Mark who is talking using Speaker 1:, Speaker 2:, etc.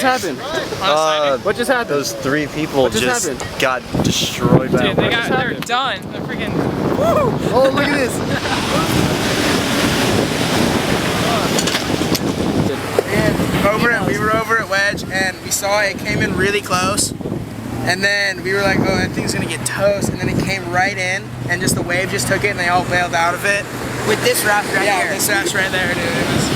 Speaker 1: just happened? What just happened?
Speaker 2: Those 3 people just got destroyed by
Speaker 3: Dude, they're done. They're freaking.
Speaker 1: Woo! Oh, look at this.
Speaker 4: We were over at Wedge and we saw it came in really close. And then we were like, oh, that thing's gonna get toast. And then it came right in and just the wave just took it and they all bailed out of it.
Speaker 5: With this raft right here.
Speaker 4: Yeah, this raft right there, dude. It was